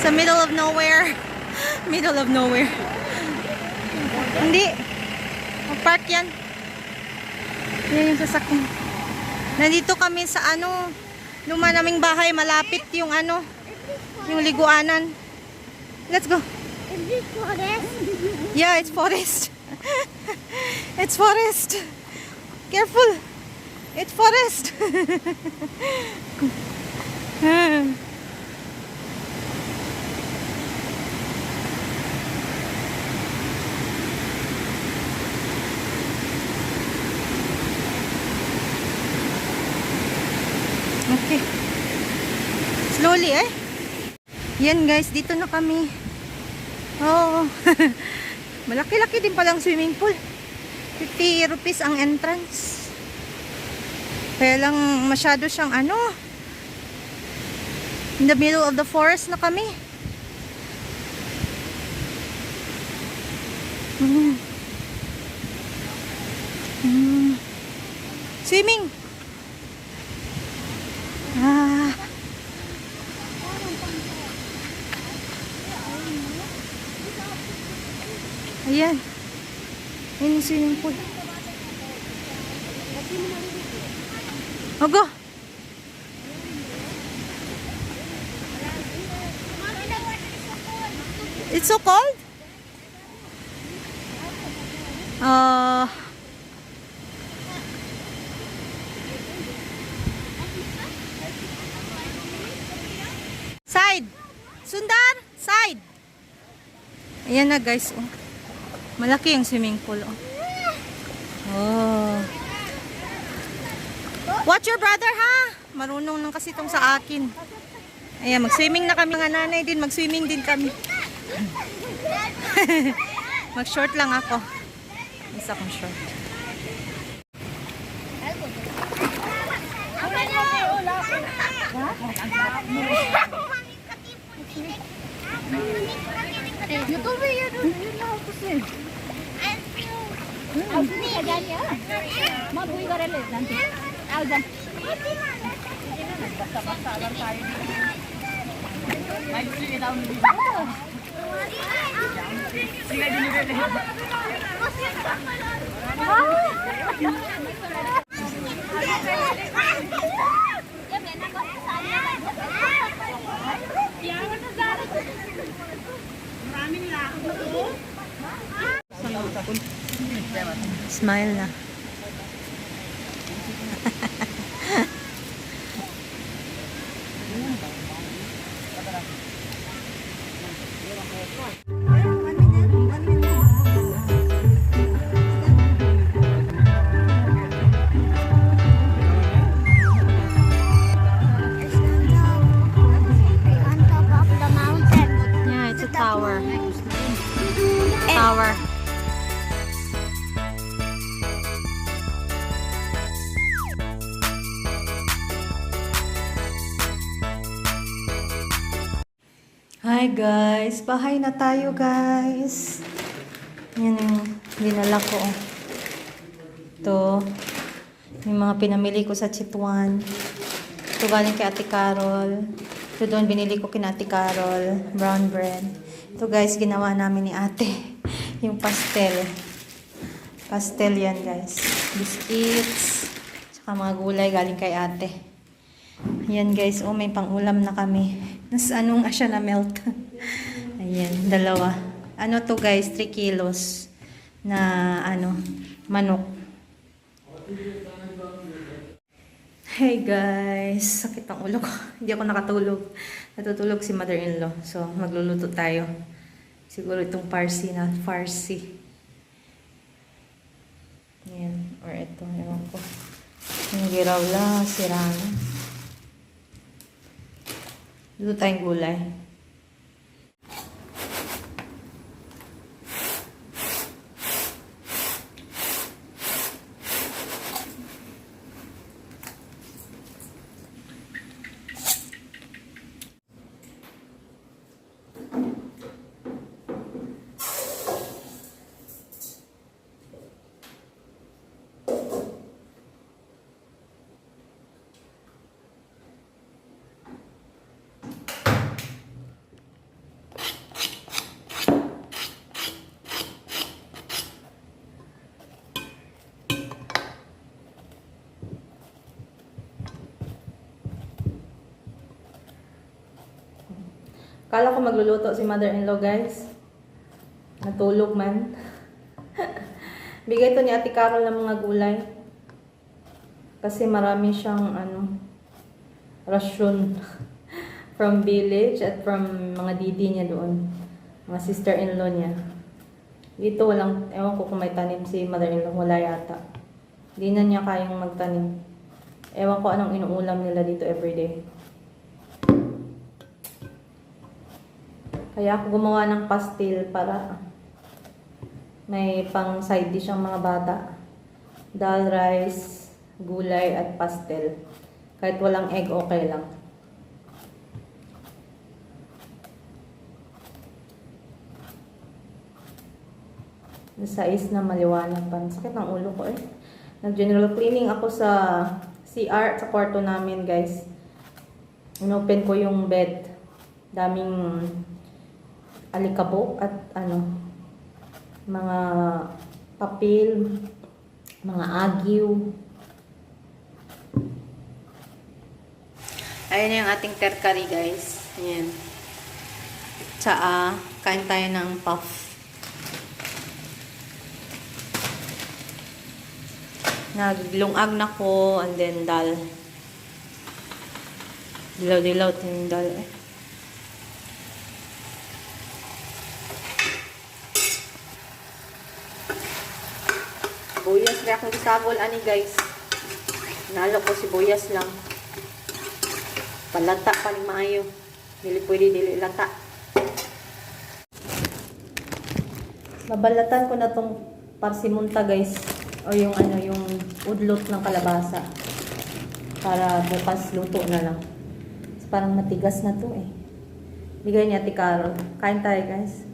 Sa middle of nowhere. Middle of nowhere. Hindi. Park yan. Yan yung sasakyan. Nandito kami sa luma naming bahay. Malapit yung yung liguanan. Let's go. Is this forest? Yeah, it's forest. It's forest. Careful. It's forest. Okay. Slowly Yan guys, dito na kami. Oh. Malaki-laki din palang swimming pool. 50 rupees ang entrance. Kaya lang masyado siyang in the middle of the forest na kami. Swimming. Ayan. Ayan yung swimming pool. Oh, go. It's so cold? Side. Sundar, side. Ayan na guys. Malaki yung swimming pool. Watch your brother ha. Marunong nang kasi itong sa akin. Ayan, mag-swimming na kami. Mga nanay din, mag-swimming din kami. Mag-short lang ako. Isa kong short. Basta-basta lang tayo dito. Nag-sit down dito. Sila dinirele. Smile na. Yeah, it's a tower. Tower. Hi guys, bahay na tayo guys. Yan yung dinala ko. Ito, yung mga pinamili ko sa Chitwan. Ito galing kay Ate Carol. Ito doon binili ko kina Ate Carol, brown bread. Ito guys, ginawa namin ni Ate. Yung pastel. Pastel yan guys. Biscuits, tsaka mga gulay galing kay Ate. Yan guys, may pang-ulam na kami. Nas nga siya na melt. Ayan, dalawa. To guys, 3 kilos na manok. Hey guys, sakit ang ulo ko. Hindi ako nakatulog. Natutulog si mother-in-law. So, magluluto tayo. Siguro itong farsi na farsi. Ayan, or ito, ewan ko. Yung girawla, sirano. Luto tayong gulay. Kala ko magluluto si mother-in-law, guys. Natulog man. Bigay to ni Ate Carol ng mga gulay. Kasi marami siyang rasyon from village at from mga didi niya doon. Mga sister-in-law niya. Dito walang, ewan ko kung may tanim si mother-in-law. Wala yata. Hindi na niya kayang magtanim. Ewan ko anong inuulam nila dito everyday. Kaya ako gumawa ng pastil para may pang side dish ang mga bata. Dal, rice, gulay at pastel. Kahit walang egg, okay lang. Sais na maliwanag pa. Sakit ang ulo ko eh. Nag-general cleaning ako sa CR, sa kwarto namin, guys. Inopen ko yung bed. Daming alikabok at mga papel, mga agiw. Ayan na yung ating terkari, guys. Ayan. Tsaa, kain tayo ng puff. Naglungag na ko, and then dal. Dilaw-dilaw yung dal eh. Sibuyas rin akong isabol, ani guys. Nalo ko sibuyas lang. Palata pa ni maayo. Dili pwede, dili lata. Babalatan ko na tong parsimunta, guys. O yung yung udlot ng kalabasa. Para bukas luto na lang. Parang matigas na to eh. Bigay niya Ate Carol. Kain tayo, guys.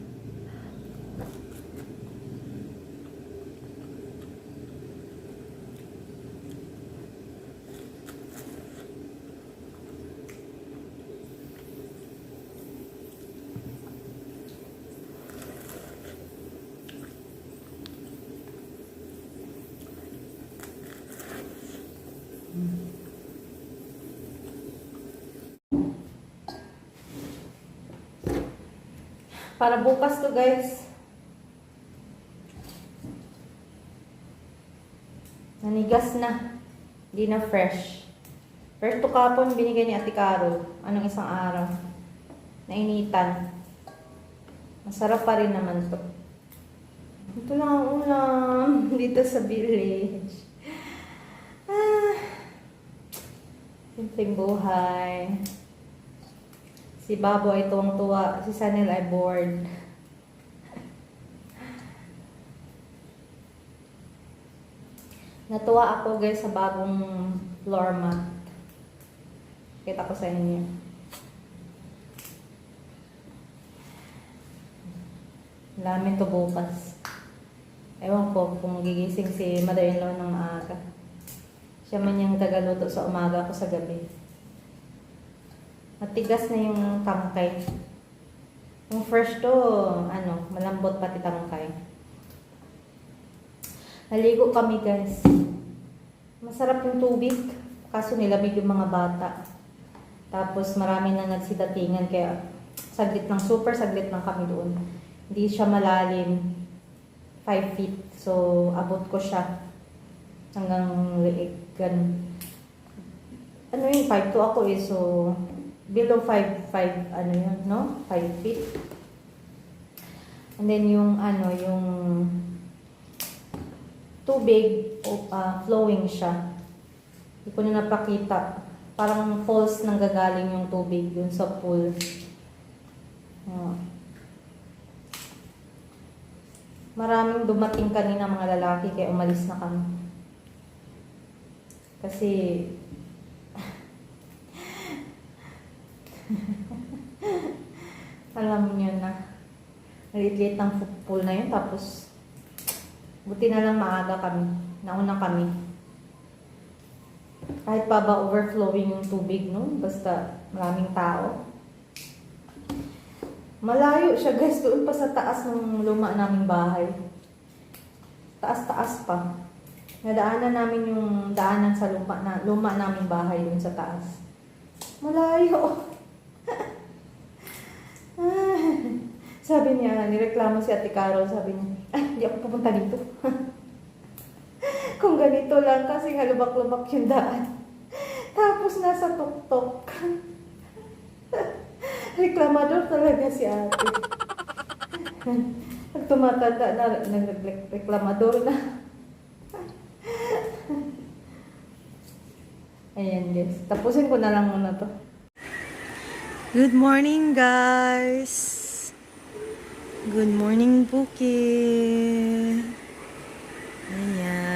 Para bukas to, guys. Nanigas na. Hindi na fresh. First to kapon, binigay ni Ate Carol. Anong isang araw. Nainitan. Masarap pa rin naman to. Ito lang ang ulam dito sa village. Simpleng buhay. Si Babo ay tuwang-tuwa. Si Sanel ay bored. Natuwa ako, guys, sa bagong floor mat. Kita ko sa inyo. Lamin to bukas. Ewan ko kung gigising si mother-in-law ng maaga. Siya man yung tagaluto sa umaga ko sa gabi. Matigas na yung tangkay. Yung first to, malambot pati tangkay. Naligo kami, guys. Masarap yung tubig. Kaso nilamig yung mga bata. Tapos marami na nagsidatingan. Kaya super saglit lang kami doon. Hindi siya malalim. 5 feet. So, abot ko siya. Hanggang liig. Ganun. 5'2" ako eh. So, below 5 feet. And then yung tubig, flowing siya. Hindi ko na napakita. Parang falls nang gagaling yung tubig yun sa pool. Maraming dumating kanina mga lalaki kaya umalis na kami. Kasi alam niyo na. Liit-liit ng pool na yun. Tapos, buti na lang maaga kami. Nauna kami. Kahit pa ba overflowing yung tubig, no? Basta maraming tao. Malayo siya, guys. Doon pa sa taas ng luma naming bahay. Taas-taas pa. Nadaanan namin yung daanan sa luma naming bahay doon sa taas. Malayo. Sabi niya, nireklamo si Ate Carol, sabi niya, ay, hindi ako pupunta dito. Kung ganito lang, kasi halubak-lubak yung daan. Tapos nasa tuktok. Reklamador talaga si ate. Pag tumatanda na, nagreklamador na. Ayan guys, tapusin ko na lang muna to. Good morning guys! Good morning Bukid! Ayan.